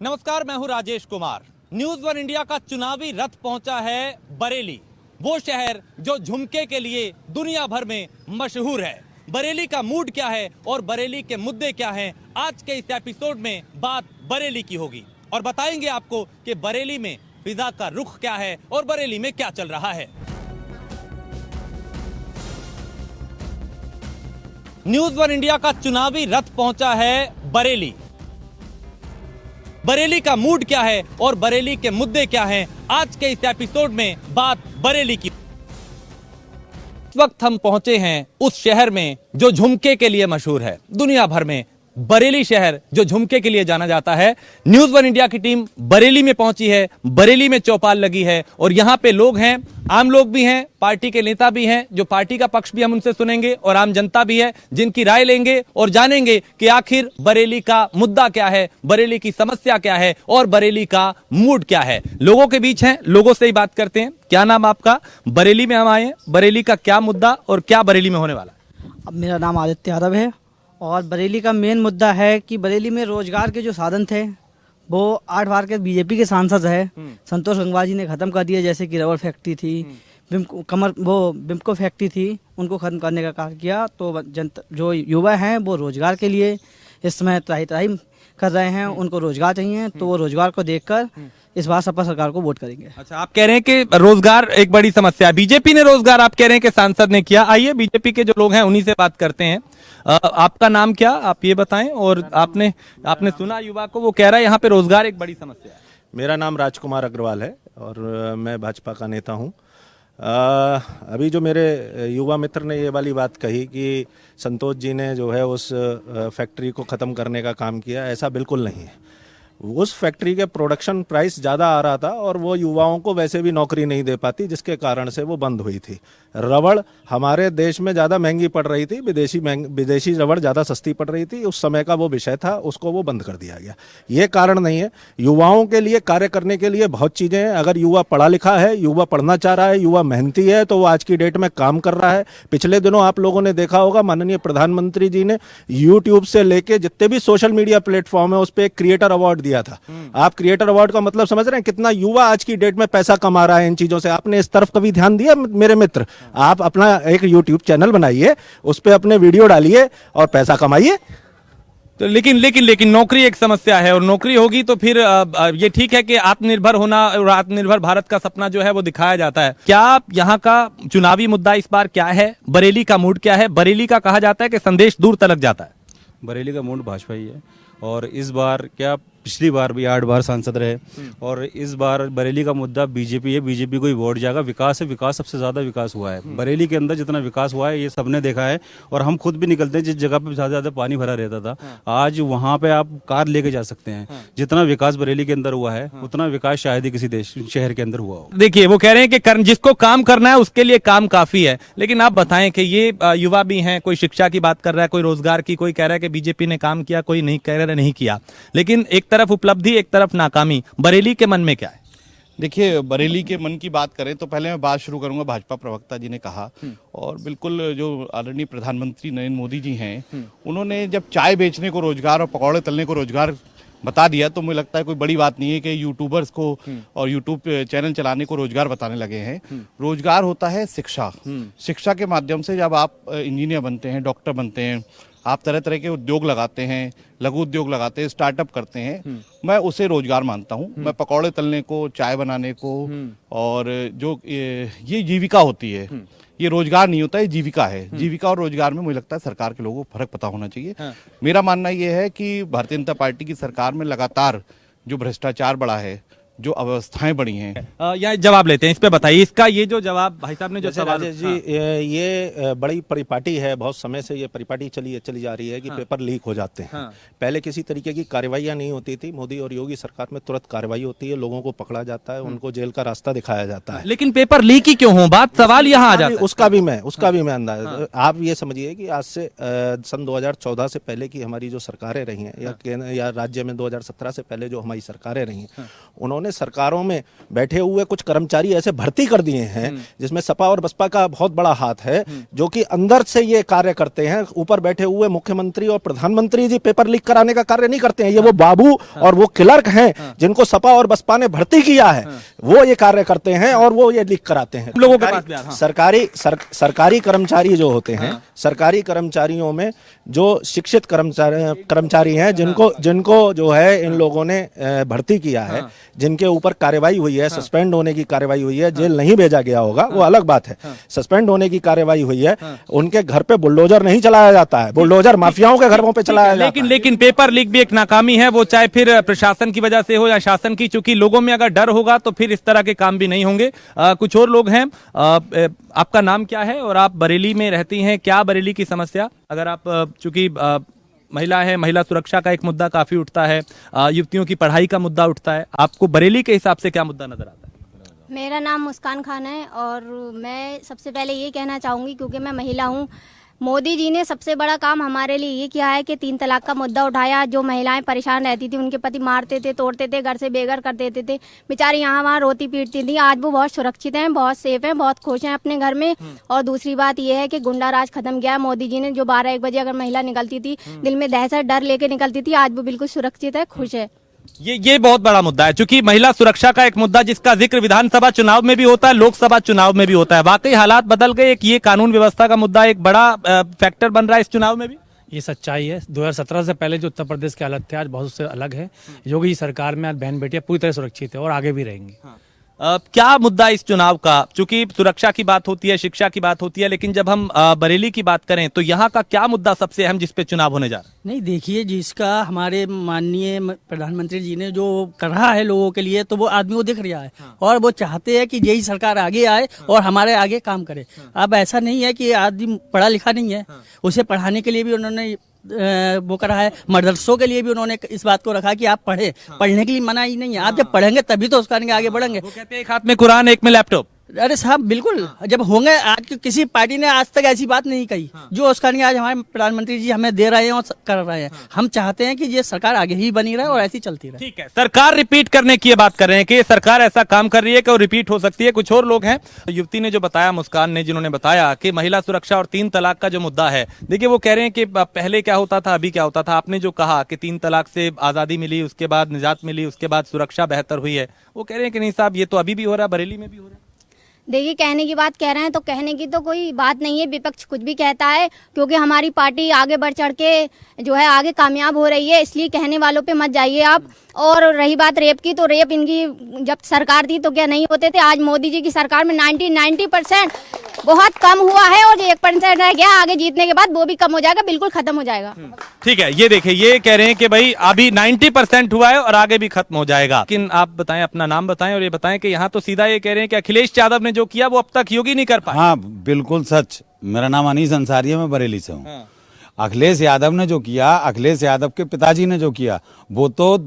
नमस्कार, मैं हूं Rajesh Kumar. News one India का चुनावी रथ पहुंचा है बरेली, वो शहर जो झुमके के लिए दुनिया भर में मशहूर है। बरेली का मूड क्या है और बरेली के मुद्दे क्या हैं, आज के इस एपिसोड में बात बरेली की होगी और बताएंगे आपको कि बरेली में फिजा का रुख क्या है और बरेली में क्या चल रहा है। न्यूज वन इंडिया का चुनावी रथ पहुंचा है बरेली। बरेली का मूड क्या है और बरेली के मुद्दे क्या हैं, आज के इस एपिसोड में बात बरेली की। इस वक्त हम पहुंचे हैं उस शहर में जो झुमके के लिए मशहूर है। दुनिया भर में बरेली शहर जो झुमके के लिए जाना जाता है। न्यूज वन इंडिया की टीम बरेली में पहुंची है, बरेली में चौपाल लगी है और यहां पे लोग हैं, आम लोग भी हैं, पार्टी के नेता भी हैं, जो पार्टी का पक्ष भी हम उनसे सुनेंगे और आम जनता भी है, जिनकी राय लेंगे और जानेंगे कि आखिर बरेली का मुद्दा क्या है, बरेली की समस्या क्या है और बरेली का मूड क्या है। लोगों के बीच हैं, लोगों से ही बात करते हैं। क्या नाम आपका? बरेली में हम आए हैं, बरेली का क्या मुद्दा और क्या बरेली में होने वाला है? अब मेरा नाम आदित्य यादव है और बरेली का मेन मुद्दा है कि बरेली में रोजगार के जो साधन थे वो 8 बार के बीजेपी के सांसद है संतोष गंगवार जी ने खत्म कर दिया। जैसे कि रबर फैक्ट्री थी, बिम्को फैक्ट्री थी, उनको खत्म करने का कार्य किया। तो जनता जो युवा हैं वो रोजगार के लिए इस समय त्राही कर रहे हैं, उनको रोजगार चाहिए, तो वो रोजगार को देखकर इस बार सपा सरकार को वोट करेंगे। अच्छा, आप कह रहे हैं कि रोजगार एक बड़ी समस्या है। बीजेपी ने रोजगार, आप कह रहे हैं कि सांसद ने किया। आइए बीजेपी के जो लोग हैं उन्हीं से बात करते हैं। आपका नाम क्या, आप ये बताएं। और आपने सुना युवा को, वो कह रहा है यहाँ पे रोजगार एक बड़ी समस्या है। मेरा नाम राजकुमार अग्रवाल है और मैं भाजपा का नेता हूँ। अभी जो मेरे युवा मित्र ने ये वाली बात कही कि संतोष जी ने जो है उस फैक्ट्री को ख़त्म करने का काम किया, ऐसा बिल्कुल नहीं है। उस फैक्ट्री के प्रोडक्शन प्राइस ज़्यादा आ रहा था और वो युवाओं को वैसे भी नौकरी नहीं दे पाती, जिसके कारण से वो बंद हुई थी। रबड़ हमारे देश में ज़्यादा महंगी पड़ रही थी, विदेशी रबड़ ज़्यादा सस्ती पड़ रही थी। उस समय का वो विषय था, उसको वो बंद कर दिया गया। ये कारण नहीं है। युवाओं के लिए कार्य करने के लिए बहुत चीज़ें हैं। अगर युवा पढ़ा लिखा है, युवा पढ़ना चाह रहा है, युवा मेहनती है, तो वो आज की डेट में काम कर रहा है। पिछले दिनों आप लोगों ने देखा होगा, माननीय प्रधानमंत्री जी ने यूट्यूब से लेके जितने भी सोशल मीडिया प्लेटफॉर्म है उस पर एक क्रिएटर अवार्ड दिया था। आप क्रिएटर अवार्ड का मतलब समझ रहे हैं? कितना युवा आज की डेट में पैसा कमा रहा है इन चीजों से। आपने इस तरफ कभी ध्यान दिया मेरे मित्र? आप अपना एक यूट्यूब चैनल बनाइए, उस पर अपने वीडियो डालिए और पैसा कमाइए। तो लेकिन नौकरी एक समस्या है और नौकरी होगी तो फिर ये ठीक है कि आत्मनिर्भर होना और आत्मनिर्भर भारत का सपना जो है वो दिखाया जाता है। क्या यहाँ का चुनावी मुद्दा इस बार क्या है? बरेली का मूड क्या है? बरेली का कहा जाता है कि संदेश दूर तलक जाता है। बरेली का मूड भाजपा ही है और इस बार क्या, पिछली बार भी 8 बार सांसद रहे और इस बार बरेली का मुद्दा बीजेपी है। बीजेपी को ही वोट जाएगा। विकास है, विकास सबसे ज्यादा विकास हुआ है बरेली के अंदर। जितना विकास हुआ है ये सबने देखा है और हम खुद भी निकलते हैं जिस जगह पे ज्यादा पानी भरा रहता था, आज वहां पे आप कार लेके जा सकते हैं। जितना विकास बरेली के अंदर हुआ है उतना विकास शायद ही किसी देश शहर के अंदर हुआ हो। देखिए, वो कह रहे हैं कि जिसको काम करना है उसके लिए काम काफी है। लेकिन आप बताएं कि ये युवा भी हैं, कोई शिक्षा की बात कर रहा है, कोई रोजगार की, कोई कह रहा है कि बीजेपी ने काम किया, कोई नहीं कह रहा नहीं किया। लेकिन एक तरफ उपलब्धि, एक तरफ नाकामी। बरेली के मन में क्या है? देखिए, बरेली के मन की बात करें तो पहले मैं बात शुरू करूंगा। भाजपा प्रवक्ता जी ने कहा और बिल्कुल जो आदरणीय प्रधानमंत्री नरेंद्र मोदी जी हैं, उन्होंने जब चाय बेचने को रोजगार और पकौड़े तलने को रोजगार बता दिया तो मुझे लगता है कोई बड़ी बात नहीं है कि यूट्यूबर्स को और यूट्यूब चैनल चलाने को रोजगार बताने लगे हैं। रोजगार होता है शिक्षा। शिक्षा के माध्यम से जब आप इंजीनियर बनते हैं, डॉक्टर बनते हैं, आप तरह तरह के उद्योग लगाते हैं, लघु उद्योग लगाते हैं, स्टार्टअप करते हैं, मैं उसे रोजगार मानता हूं। मैं पकौड़े तलने को, चाय बनाने को और जो ये जीविका होती है, ये रोजगार नहीं होता है, जीविका है। जीविका और रोजगार में मुझे लगता है सरकार के लोगों को फर्क पता होना चाहिए। मेरा मानना ये है कि भारतीय जनता पार्टी की सरकार में लगातार जो भ्रष्टाचार बढ़ा है, जो अव्यवस्थाएं बढ़ी हैं, या जवाब लेते हैं, इस पे बताइए। इसका ये जो जवाब भाई साहब ने जो सवाल, राजेश जी, ये बड़ी परिपाटी है। बहुत समय से ये परिपाटी चली जा रही है कि पेपर लीक हो जाते हैं। पहले किसी तरीके की कार्रवाइयां नहीं होती थी। मोदी और योगी सरकार में तुरंत कार्रवाई होती है, लोगों को पकड़ा जाता है, उनको जेल का रास्ता दिखाया जाता है। लेकिन पेपर लीक ही क्यों हो, बात सवाल यहाँ आ जाता है। उसका भी मैं अंदाज, आप ये समझिए कि आज से सन 2014 से पहले की हमारी जो सरकारें रही हैं या राज्य में 2017 से पहले जो हमारी सरकारें रही हैं, उन्होंने इन्होंने सरकारों में बैठे हुए कुछ कर्मचारी ऐसे भर्ती कर दिए हैं जिसमें सपा और बसपा का बहुत बड़ा हाथ है, जो कि अंदर से ये कार्य करते हैं। ऊपर बैठे हुए मुख्यमंत्री और प्रधानमंत्री जी पेपर लीक कराने का कार्य नहीं करते हैं। ये वो बाबू और वो क्लर्क हैं जिनको सपा और बसपा ने भर्ती किया है, वो ये कार्य करते हैं और वो ये लीक कराते हैं। लोगों के पास भी, हाँ। सरकारी कर्मचारी जो होते हैं, सरकारी कर्मचारियों में जो शिक्षित कर्मचारी हैं, जिनको जो है इन लोगों ने भर्ती किया है, जिनके ऊपर कार्रवाई हुई है, सस्पेंड होने की कार्रवाई हुई है, जेल नहीं भेजा गया होगा, वो अलग बात है। सस्पेंड होने की कार्रवाई हुई है, उनके घर पे बुलडोजर नहीं चलाया जाता है, बुलडोजर माफियाओं के घरों पे चलाया जाता है। लेकिन पेपर लीक भी एक नाकामी है, वो चाहे फिर प्रशासन की वजह से हो या शासन की, चूंकि लोगों में अगर डर होगा तो फिर इस तरह के काम भी नहीं होंगे। कुछ और लोग हैं। आपका नाम क्या है और आप बरेली में रहती हैं, क्या बरेली की समस्या? अगर आप चूंकि महिला है, महिला सुरक्षा का एक मुद्दा काफी उठता है, युवतियों की पढ़ाई का मुद्दा उठता है, आपको बरेली के हिसाब से क्या मुद्दा नजर आता है? मेरा नाम मुस्कान खान है और मैं सबसे पहले ये कहना चाहूँगी, क्योंकि मैं महिला हूँ, मोदी जी ने सबसे बड़ा काम हमारे लिए ये किया है कि 3 तलाक का मुद्दा उठाया। जो महिलाएं परेशान रहती थी, उनके पति मारते थे, तोड़ते थे, घर से बेघर कर देते थे, बेचारी यहाँ वहाँ रोती पीटती थी। आज वो बहुत सुरक्षित हैं, बहुत सेफ हैं, बहुत खुश हैं अपने घर में। और दूसरी बात ये है कि गुंडा राज खत्म किया है मोदी जी ने। जो 12-1 बजे अगर महिला निकलती थी, दिल में दहशत डर लेके निकलती थी, आज वो बिल्कुल सुरक्षित है, खुश है। ये बहुत बड़ा मुद्दा है, क्योंकि महिला सुरक्षा का एक मुद्दा जिसका जिक्र विधानसभा चुनाव में भी होता है, लोकसभा चुनाव में भी होता है। वाकई हालात बदल गए, एक ये कानून व्यवस्था का मुद्दा एक बड़ा फैक्टर बन रहा है इस चुनाव में भी। ये सच्चाई है। 2017 से पहले जो उत्तर प्रदेश की हालत थी, आज बहुत उससे अलग है। योगी सरकार में आज बहन बेटियां पूरी तरह सुरक्षित है और आगे भी रहेंगी। क्या मुद्दा इस चुनाव का, चूंकि सुरक्षा की बात होती है, शिक्षा की बात होती है, लेकिन जब हम बरेली की बात करें तो यहाँ का क्या मुद्दा सबसे अहम जिस पे चुनाव होने जा रहा है? नहीं, देखिए, जिसका हमारे माननीय प्रधानमंत्री जी ने जो कर रहा है लोगों के लिए, तो वो आदमी को दिख रहा है। और वो चाहते हैं कि यही सरकार आगे आए और हमारे आगे काम करे। अब ऐसा नहीं है कि आदमी पढ़ा लिखा नहीं है, उसे पढ़ाने के लिए भी उन्होंने वो करा है। मदरसों के लिए भी उन्होंने इस बात को रखा कि आप पढ़े, पढ़ने के लिए मना ही नहीं है। आप जब पढ़ेंगे तभी तो उसका आगे बढ़ेंगे। वो कहते हैं एक हाथ में कुरान, एक में लैपटॉप। अरे साहब, बिल्कुल, जब होंगे। आज किसी पार्टी ने आज तक ऐसी बात नहीं कही जो उसका नहीं आज हमारे प्रधानमंत्री जी हमें दे रहे हैं और कर रहे हैं। हम चाहते हैं कि ये सरकार आगे ही बनी रहे और ऐसी चलती रहे। ठीक है, सरकार रिपीट करने की ये बात कर रहे हैं कि सरकार ऐसा काम कर रही है कि वो रिपीट हो सकती है। कुछ और लोग हैं, युवती ने जो बताया, मुस्कान ने, जिन्होंने बताया कि महिला सुरक्षा और 3 तलाक का जो मुद्दा है, देखिए वो कह रहे हैं कि पहले क्या होता था, अभी क्या होता था। आपने जो कहा कि 3 तलाक से आजादी मिली, उसके बाद निजात मिली, उसके बाद सुरक्षा बेहतर हुई है, वो कह रहे हैं कि नहीं साहब, ये तो अभी भी हो रहा है, बरेली में भी हो रहा है। देखिए, कहने की बात कह रहे हैं तो कहने की तो कोई बात नहीं है। विपक्ष कुछ भी कहता है, क्योंकि हमारी पार्टी आगे बढ़ चढ़ के जो है आगे कामयाब हो रही है, इसलिए कहने वालों पे मत जाइए आप। और रही बात रेप की, तो रेप इनकी जब सरकार थी तो क्या नहीं होते थे? आज मोदी जी की सरकार में 90% बहुत कम हुआ है और जो 1% रह गया, आगे जीतने के बाद वो भी कम हो जाएगा, बिल्कुल खत्म हो जाएगा। ठीक है, ये देखिए, ये कह रहे हैं कि भाई अभी 90% हुआ है और आगे भी खत्म हो जाएगा। लेकिन आप बताएं, अपना नाम बताएं और ये बताएं कि यहाँ तो सीधा ये कह रहे हैं कि अखिलेश यादव ने जो किया वो अब तक योगी नहीं कर पाया। हाँ, बिल्कुल सच। मेरा नाम अनीस अंसारी है, मैं बरेली से हूँ। अखिलेश यादव ने जो किया, अखिलेश यादव के पिताजी ने जो किया, वो तो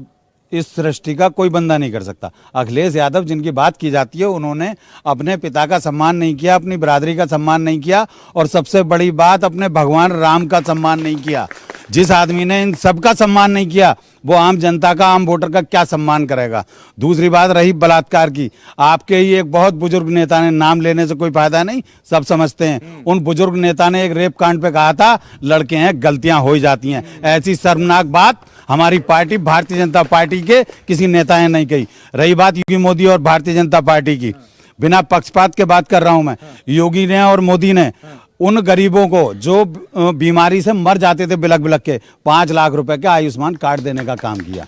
इस सृष्टि का कोई बंदा नहीं कर सकता। अखिलेश यादव जिनकी बात की जाती है, उन्होंने अपने पिता का सम्मान नहीं किया, अपनी बिरादरी का सम्मान नहीं किया और सबसे बड़ी बात, अपने भगवान राम का सम्मान नहीं किया। जिस आदमी ने इन सबका सम्मान नहीं किया, वो आम जनता का, आम वोटर का क्या सम्मान करेगा? दूसरी बात रही बलात्कार की, आपके ही एक बहुत बुजुर्ग नेता ने, नाम लेने से कोई फायदा नहीं, सब समझते हैं, उन बुजुर्ग नेता ने एक रेप कांड पे कहा था, लड़के हैं, गलतियां हो ही जाती हैं। ऐसी शर्मनाक बात हमारी पार्टी भारतीय जनता पार्टी के किसी नेता ने नहीं कही। रही बात योगी मोदी और भारतीय जनता पार्टी की, बिना पक्षपात के बात कर रहा हूं मैं, योगी ने और मोदी ने उन गरीबों को जो बीमारी से मर जाते थे बिलक बिलक के, 5 लाख रुपए के आयुष्मान कार्ड देने का काम किया।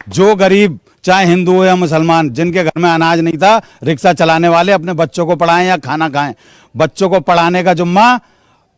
जो गरीब, चाहे हिंदू हो या मुसलमान, जिनके घर में अनाज नहीं था, रिक्शा चलाने वाले अपने बच्चों को पढ़ाएं या खाना खाएं, बच्चों को पढ़ाने का जुम्मा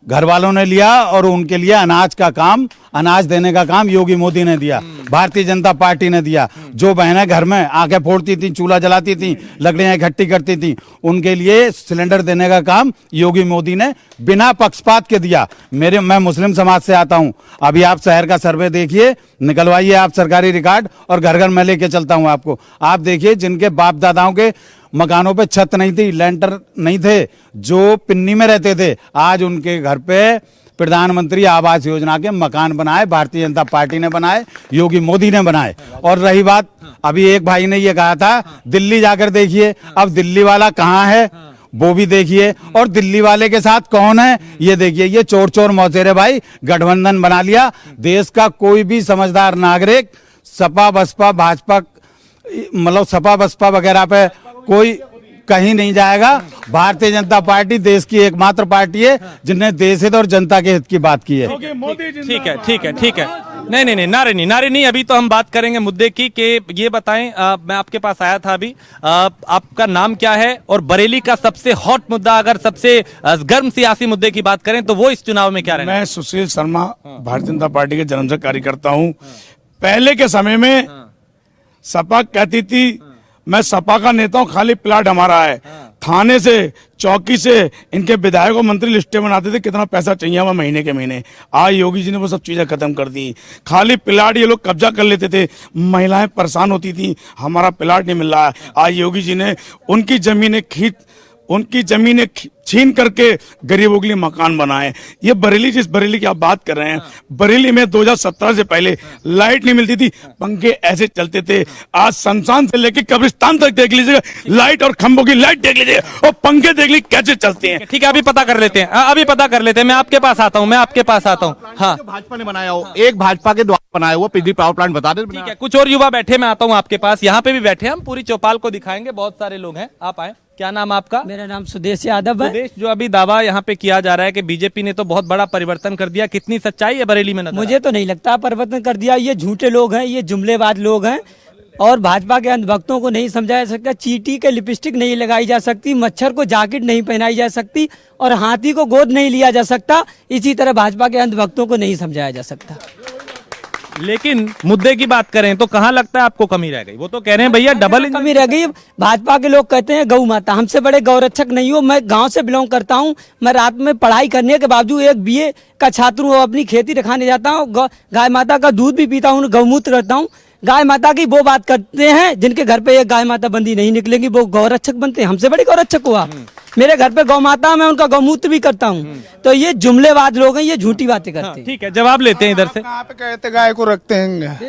घर वालों ने लिया और उनके लिए अनाज का काम, अनाज देने का काम योगी मोदी ने दिया, भारतीय जनता पार्टी ने दिया। जो बहनें घर में आंखें फोड़ती थी, चूल्हा जलाती थी, लकड़ियां इकट्ठी करती थी, उनके लिए सिलेंडर देने का काम योगी मोदी ने बिना पक्षपात के दिया। मैं मुस्लिम समाज से आता हूं। अभी आप शहर का सर्वे देखिए, निकलवाइए आप सरकारी रिकॉर्ड और घर घर मैं लेके चलता हूं आपको। आप देखिए, जिनके बाप दादाओं के मकानों पे छत नहीं थी, लेंटर नहीं थे, जो पिन्नी में रहते थे, आज उनके घर पे प्रधानमंत्री आवास योजना के मकान बनाए, भारतीय जनता पार्टी ने बनाए, योगी मोदी ने बनाए। और रही बात अभी एक भाई ने ये कहा था दिल्ली जाकर देखिए, अब दिल्ली वाला कहाँ है वो भी देखिए, और दिल्ली वाले के साथ कौन है ये देखिए। ये चोर चोर मौसेरे भाई गठबंधन बना लिया। देश का कोई भी समझदार नागरिक सपा बसपा भाजपा मतलब सपा बसपा वगैरह पे कोई कहीं नहीं जाएगा। भारतीय जनता पार्टी देश की एकमात्र पार्टी है जिन्हें देश हित और जनता के हित की बात की है। ठीक है, ठीक है, ठीक है। नहीं, नारे नहीं। अभी तो हम बात करेंगे मुद्दे की कि ये बताएं, मैं आपके पास आया था अभी, आपका नाम क्या है और बरेली का सबसे हॉट मुद्दा, अगर सबसे गर्म सियासी मुद्दे की बात करें तो वो इस चुनाव में क्या रहेगा? मैं सुशील शर्मा, भारतीय जनता पार्टी के जन्म से कार्यकर्ता हूँ। पहले के समय में सपा कहती थी मैं सपा का नेता हूँ, खाली प्लाट हमारा है। थाने से चौकी से इनके विधायक और मंत्री लिस्टें बनाते थे कितना पैसा चाहिए हमें महीने के महीने। आज योगी जी ने वो सब चीजें खत्म कर दी। खाली प्लाट ये लोग कब्जा कर लेते थे, महिलाएं परेशान होती थी हमारा प्लाट नहीं मिल रहा है। आज योगी जी ने उनकी जमीनें छीन करके गरीबों के लिए मकान बनाए। ये बरेली, जिस बरेली की आप बात कर रहे हैं, बरेली में 2017 से पहले लाइट नहीं मिलती थी, पंखे ऐसे चलते थे। आज शमशान से लेके कब्रिस्तान तक देख लीजिएगा, लाइट और खंभों की लाइट देख लीजिए और पंखे देख लीजिए कैसे चलते हैं। ठीक है, अभी पता कर लेते हैं, मैं आपके पास आता हूँ, हाँ। भाजपा ने बनाया हो, एक भाजपा के द्वारा बनाया हुआ बिजली पावर प्लांट बता दें। ठीक है, कुछ और युवा बैठे, मैं आता हूँ आपके पास। यहाँ पे भी बैठे, हम पूरी चौपाल को दिखाएंगे, बहुत सारे लोग हैं। आप आए, क्या नाम आपका? मेरा नाम सुदेश यादव है। सुदेश, जो अभी दावा यहाँ पे किया जा रहा है कि बीजेपी ने तो बहुत बड़ा परिवर्तन कर दिया, कितनी सच्चाई है बरेली में? मुझे तो नहीं लगता परिवर्तन कर दिया। ये झूठे लोग हैं, ये जुमलेबाज लोग हैं और भाजपा के अंधभक्तों को नहीं समझाया जा सकता। चींटी के लिपस्टिक नहीं लगाई जा सकती, मच्छर को जैकेट नहीं पहनाई जा सकती और हाथी को गोद नहीं लिया जा सकता। इसी तरह भाजपा के अंधभक्तों को नहीं समझाया जा सकता। लेकिन मुद्दे की बात करें तो कहाँ लगता है आपको कमी रह गई? वो तो कह रहे हैं भैया डबल कमी रह गई। भाजपा के लोग कहते हैं गौ माता, हमसे बड़े गौरक्षक नहीं हो। मैं गांव से बिलोंग करता हूं, मैं रात में पढ़ाई करने के बावजूद एक बीए का छात्र हूँ, अपनी खेती दिखाने जाता हूँ, गाय माता का दूध भी पीता हूँ, गौमूत्र करता हूँ। गाय माता की वो बात करते हैं जिनके घर पे एक गाय माता बंदी नहीं निकलेगी, वो गौरक्षक बनते हैं। हमसे बड़े गौरक्षक हुआ। मेरे घर पे गौ माता, मैं उनका गौमूत्र भी करता हूँ। तो ये जुमलेबाज लोग हैं, ये झूठी बातें करते हैं। ठीक है, जवाब लेते हैं इधर से। कहाँ पे कहते गाय को रखते हैं?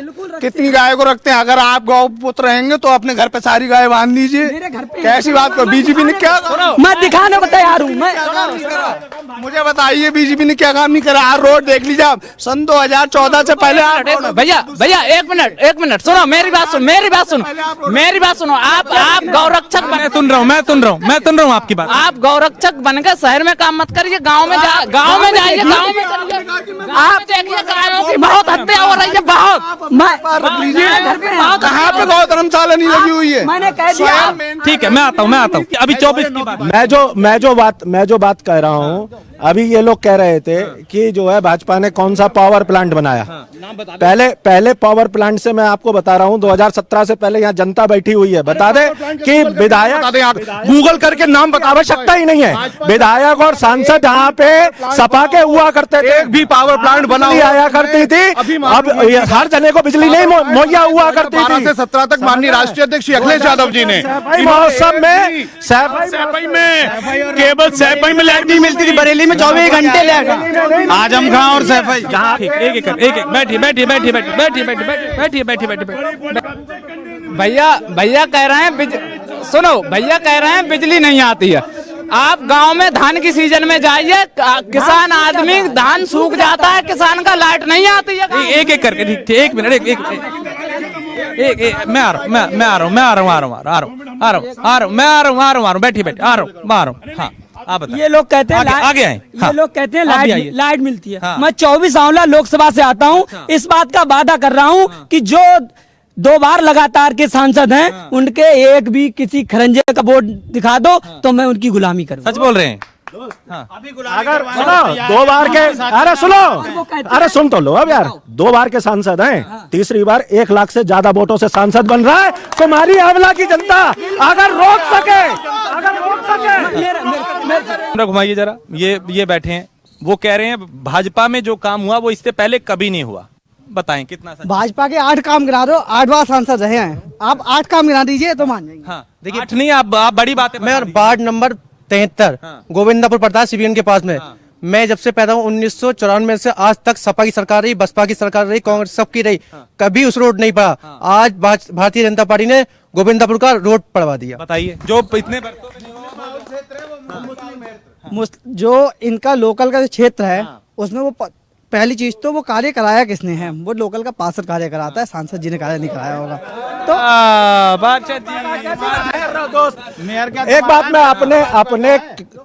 कितनी गाय को रखते हैं? अगर आप गौ पुत्र रहेंगे तो अपने घर पे सारी गाय बांध लीजिए। कैसी बात करो? बीजेपी ने क्या, मैं दिखाने को तैयार हूँ। मुझे बताइए बीजेपी ने क्या काम नहीं करा? आज रोड देख लीजिए आप, सन 2014 से पहले। भैया एक मिनट सुनो, मेरी बात सुनो। आप गौरक्षक मैं सुन रहा हूँ आपकी बात। आप गौरक्षक बनकर शहर में काम मत करिए, गांव में जाइए, गांव में करिए। आप देखिए गायों की बहुत हत्या हो रही है, बहुत। रख लीजिए, कहाँ पे गौ धर्मशाला नहीं लगी हुई है? मैंने कह दिया। ठीक है, मैं आता हूँ। अभी 24 की बात। मैं जो बात कह रहा हूँ, अभी ये लोग कह रहे थे कि जो है भाजपा ने कौन सा पावर प्लांट बनाया। पहले पावर प्लांट से मैं आपको बता रहा हूँ, 2017 से पहले यहाँ जनता बैठी हुई है। बता दे कि विधायक, गूगल करके नाम बता, आवश्यकता ही नहीं है। विधायक और सांसद यहाँ पे सपा के हुआ करते थे, एक भी पावर प्लांट बना आया करती थी। अब हर जने को बिजली नहीं मुहैया हुआ करती थी। 12 से 17 तक माननीय राष्ट्रीय अध्यक्ष अखिलेश यादव जी ने महोत्सव में केवल सैफई में लाइट नहीं मिलती थी, बरेली में 24 घंटे लाइट। आजम खां और सैफई भैया कह रहे हैं, सुनो, भैया कह रहे हैं बिजली नहीं आती है। आप गांव में धान की सीजन में जाइए, किसान आदमी धान सूख जाता है, किसान का लाइट नहीं आती है। एक करके, ठीक, एक मिनट, मैं आ रहा हूँ, बैठी आ रहा हूँ। हाँ, आप ये लोग कहते हैं आगे आए। ये लोग कहते हैं लाइट मिलती है। हाँ। मैं 24 आंवला लोकसभा से आता हूँ। इस बात का वादा कर रहा हूँ कि जो 2 बार लगातार के सांसद हैं, उनके एक भी किसी खरंजे का बोर्ड दिखा दो तो मैं उनकी गुलामी करूँ। सच बोल रहे हैं। अगर सुनो, 2 बार के, अरे सुन तो लो अब यार, 2 बार के सांसद हैं, तीसरी बार 1 लाख से ज्यादा वोटों से सांसद बन रहा है। तुम्हारी आंवला की जनता अगर रोक सके घुमाइए जरा, ये बैठे हैं, वो कह रहे हैं भाजपा में जो काम हुआ वो इससे पहले कभी नहीं हुआ। बताएं कितना सच? भाजपा के 8 काम गिरा दो, 8 बार सांसद रहे हैं, आप 8 काम गिरा दीजिए तो मान जाएंगे। हाँ, देखिए, नहीं, आप बड़ी बात है। मैं ward number 73 Govindapur Pratap CBN के पास में मैं जब से पैदा हूँ 1994 से आज तक सपा की सरकार रही, बसपा की सरकार रही, कांग्रेस सबकी रही, कभी उस रोड नहीं पड़ा। आज भारतीय जनता पार्टी ने गोविंदापुर का रोड पड़वा दिया। बताइए, जो इतने जो इनका लोकल का जो क्षेत्र है उसमें वो पहली चीज तो वो कार्य कराया किसने है, वो लोकल का पार्षद कार्य कराता है, सांसद जी ने कार्य नहीं कराया होगा। तो एक बात मैं अपने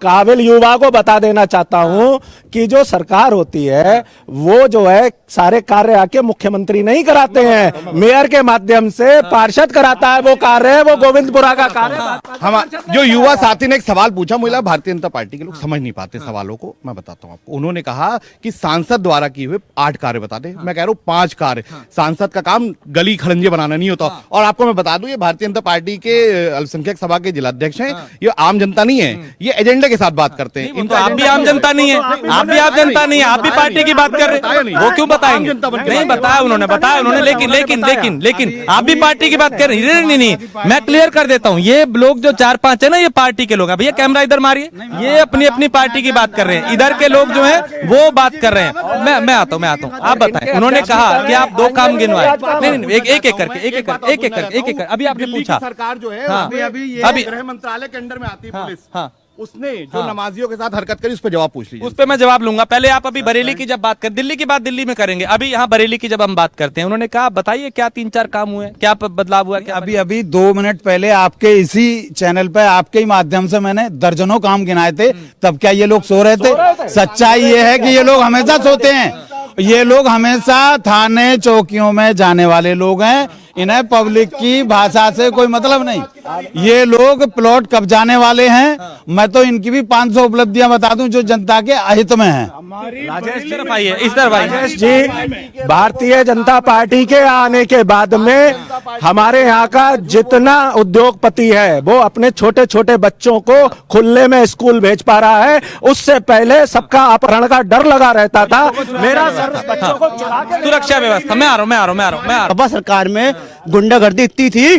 काबिल युवा को बता देना चाहता हूं कि जो सरकार होती है वो जो है सारे कार्य आके मुख्यमंत्री नहीं कराते हैं, मेयर के माध्यम से पार्षद कराता है वो कार्य, वो गोविंदपुरा का कार्य। हम जो युवा साथी ने एक सवाल पूछा, मुझे लगा भारतीय जनता पार्टी के लोग समझ नहीं पाते सवालों को। मैं बताता हूँ आपको, उन्होंने कहा कि सांसद द्वारा किए हुए 8 कार्य बता दे। मैं कह रहा हूँ 5 कार्य। सांसद का काम गली खड़ंजे बनाना नहीं होता। और आपको मैं बता दूं, ये भारतीय जनता पार्टी के अल्पसंख्यक सभा के जिलाध्यक्ष हैं, ये आम जनता नहीं है, ये एजेंडे के साथ बात करते हैं। तो आप भी आम जनता नहीं है, आप भी आम जनता नहीं है, आप भी पार्टी की बात कर रहे हैं, वो क्यों बताएंगे? नहीं बताया उन्होंने, लेकिन आप भी पार्टी की बात कर रहे हैं। नहीं, मैं क्लियर कर देता हूँ, ये लोग जो 4-5 है ना, ये पार्टी के लोग हैं। भैया कैमरा इधर मारिए, ये अपनी पार्टी की बात कर रहे हैं, इधर के लोग जो है वो बात कर रहे हैं। मैं आता हूँ, आप बताएं। उन्होंने कहा कि आप 2 काम गिनवाए। नहीं, एक एक करके अभी आपने पूछा। सरकार जो है अभी गृह मंत्रालय के अंडर में आती है पुलिस, उसने जो नमाजियों के साथ हरकत करी उस पर जवाब पूछ लीजिए। उस पर मैं जवाब लूंगा। पहले आप अभी बरेली की जब बात कर, दिल्ली की बात दिल्ली में करेंगे, अभी यहाँ बरेली की जब हम बात करते हैं, उन्होंने कहा बताइए क्या 3-4 काम हुए, क्या बदलाव हुआ? क्या अभी 2 मिनट पहले आपके इसी चैनल पे आपके ही माध्यम से मैंने दर्जनों काम गिनाए थे, तब क्या ये लोग सो रहे थे? सच्चाई ये है कि ये लोग हमेशा सोते हैं, ये लोग हमेशा थाने चौकियों में जाने वाले लोग हैं, इन्हें पब्लिक की भाषा से कोई मतलब नहीं। ये लोग प्लॉट कब्जाने वाले हैं। मैं तो इनकी भी 500 उपलब्धियां बता दूं जो जनता के अहित में हैं। राजेश तरफ आइए, इस तरफ आइए जी, भारतीय जनता पार्टी के आने के बाद में हमारे यहाँ का जितना उद्योगपति है वो अपने छोटे छोटे बच्चों को खुले में स्कूल भेज पा रहा है। उससे पहले सबका अपहरण का डर लगा रहता था। मेरा बच्चों को चुरा के सुरक्षा व्यवस्था, मैं आ रहा हूँ। सरकार में गुंडागर्दी इतनी थी,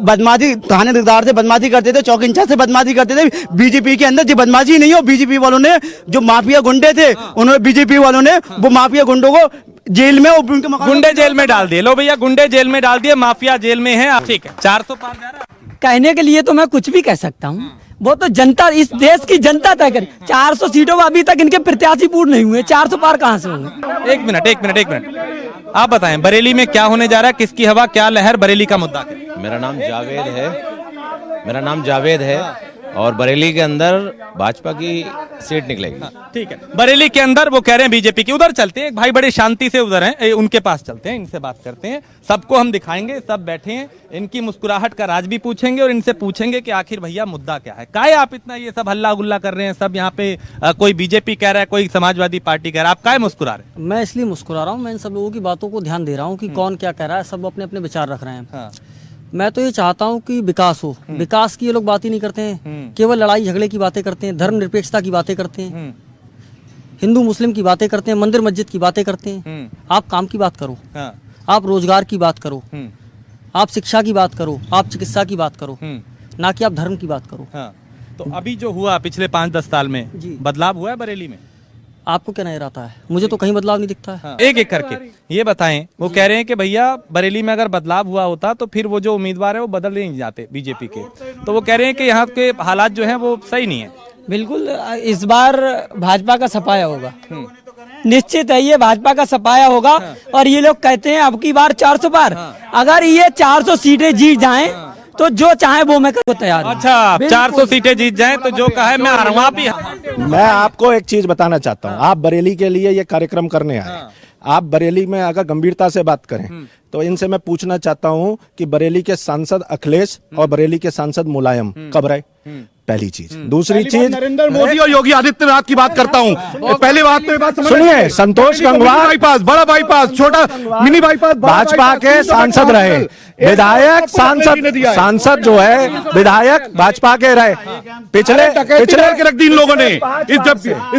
बदमाशी थानेदार से बदमाशी करते थे, चौक इंचार्ज से बदमाशी करते थे। बीजेपी के अंदर जो बदमाशी नहीं हो, बीजेपी वालों ने जो माफिया गुंडे थे, उन्होंने बीजेपी वालों ने वो माफिया गुंडों को जेल में गुंडे जेल में डाल दिए। लो भैया, गुंडे जेल में डाल दिए, माफिया जेल में है। ठीक है, 400 पार जा रहा है। कहने के लिए तो मैं कुछ भी कह सकता हूँ, वो तो जनता, इस देश की जनता तय करे। 400 सीटों में अभी तक इनके प्रत्याशी पूर्ण नहीं हुए, 400 पार कहाँ से होंगे? एक मिनट, आप बताएं बरेली में क्या होने जा रहा है, किसकी हवा, क्या लहर, बरेली का मुद्दा? मेरा नाम जावेद है और बरेली के अंदर भाजपा की सीट निकलेगी। ठीक है, बरेली के अंदर वो कह रहे हैं बीजेपी की। उधर चलते हैं, भाई बड़े शांति से उधर हैं, उनके पास चलते हैं, इनसे बात करते हैं। सबको हम दिखाएंगे, सब बैठे हैं, इनकी मुस्कुराहट का राज भी पूछेंगे और इनसे पूछेंगे कि आखिर भैया मुद्दा क्या है, काहे आप इतना ये सब हल्ला गुल्ला कर रहे हैं? सब यहाँ पे कोई बीजेपी कह रहा है, कोई समाजवादी पार्टी कह रहा है, आप काहे मुस्कुरा रहे हैं? मैं इसलिए मुस्कुरा रहा हूँ, मैं इन सब लोगों की बातों को ध्यान दे रहा हूँ कि कौन क्या कह रहा है, सब अपने अपने विचार रख रहे हैं। मैं तो ये चाहता हूँ कि विकास हो। विकास की ये लोग बात ही नहीं करते हैं, केवल लड़ाई झगड़े की बातें करते हैं, धर्मनिरपेक्षता की बातें करते हैं, हिंदू मुस्लिम की बातें करते हैं, मंदिर मस्जिद की बातें करते हैं। आप काम की बात करो, आप रोजगार की बात करो, आप शिक्षा की बात करो, आप चिकित्सा की बात करो, ना कि आप धर्म की बात करो। तो अभी जो हुआ पिछले 5-10 साल में बदलाव हुआ है बरेली में? आपको क्या नजर आता है? मुझे तो कहीं बदलाव नहीं दिखता है। एक एक करके ये बताएं। वो कह रहे हैं कि भैया बरेली में अगर बदलाव हुआ होता तो फिर वो जो उम्मीदवार है वो बदल नहीं जाते बीजेपी के, तो वो कह रहे हैं कि यहाँ के हालात जो हैं वो सही नहीं है। बिल्कुल, इस बार भाजपा का सफाया होगा, निश्चित है ये भाजपा का सफाया होगा। और ये लोग कहते हैं अब की बार 400 पार, अगर ये 400 सीटें जीत जाएं तो जो चाहे वो मैं करने को तैयार हूं। अच्छा, 400 सीटें जीत जाएं तो जो कहे मैं आ रहा हूं। मैं आपको एक चीज बताना चाहता हूँ, आप बरेली के लिए ये कार्यक्रम करने आए, आप बरेली में अगर गंभीरता से बात करें तो इनसे मैं पूछना चाहता हूँ कि बरेली के सांसद अखिलेश और बरेली के सांसद मुलायम कब रहे? पहली चीज। दूसरी चीज, नरेंद्र मोदी और योगी आदित्यनाथ की बात करता हूँ। पहली बात तो ये बात सुनिए, संतोष गंगवार बाईपास, बड़ा बाईपास, छोटा मिनी बाईपास भाजपा के सांसद रहे, विधायक सांसद जो है विधायक भाजपा के रहे। पिछले के रख दी इन लोगों ने।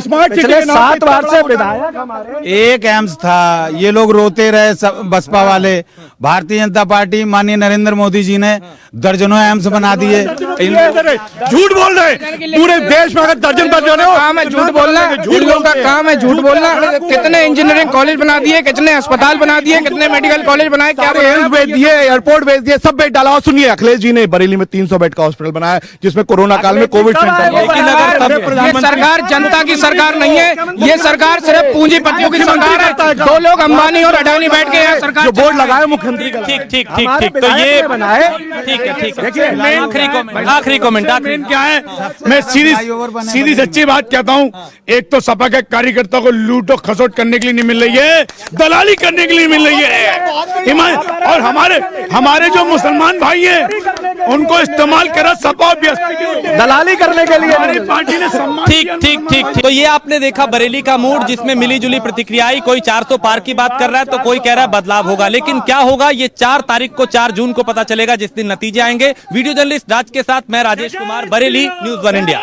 स्मार्ट पिछले 7 बार से विधायक हमारे। एक एम्स था, ये लोग रोते रहे बसपा वाले। भारतीय जनता पार्टी माननीय नरेंद्र मोदी जी ने दर्जनों एम्स बना दिए। झूठ बोल रहे, पूरे देश में अगर दर्जन दर्जन हो काम है झूठ बोलना, इन लोगों का काम है झूठ बोलना। कितने इंजीनियरिंग कॉलेज बना दिए, कितने अस्पताल बना दिए, कितने मेडिकल कॉलेज बनाए, क्या भेज दिए, एयरपोर्ट भेज दिए, सब बेड डाला। और सुनिए, अखिलेश जी ने बरेली में 300 बेड का हॉस्पिटल बनाया, जिसमें कोरोना काल में कोविड सेंटर। लेकिन अगर ये सरकार जनता की सरकार नहीं है, ये सरकार सिर्फ पूंजीपतियों की सरकार है। दो लोग अंबानी और अडानी बैठ के यहाँ सरकार जो बोर्ड लगाए मुख्यमंत्री का। ठीक ठीक ठीक ठीक, तो ये बनाए, ठीक है ठीक है। आखिरी कमेंट क्या है, मैं सीधी सच्ची बात कहता हूँ, एक तो सपा के कार्यकर्ताओं को लूटो खसोट करने के लिए नहीं मिल रही है, दलाली करने के लिए मिल रही है। और हमारे जो मुसलमान भाई हैं उनको इस्तेमाल करा सपा दलाली करने के लिए हमारी पार्टी ने। ठीक ठीक ठीक। तो ये आपने देखा बरेली का मूड, जिसमें मिली जुली प्रतिक्रियाएं। कोई 400 पार की बात कर रहा है तो कोई कह रहा है बदलाव होगा, लेकिन क्या होगा ये 4 तारीख को 4 जून को पता चलेगा, जिस दिन नतीजे आएंगे। वीडियो जर्नलिस्ट राज के साथ मैं राजेश कुमार, बरेली, न्यूज़ 1 इंडिया।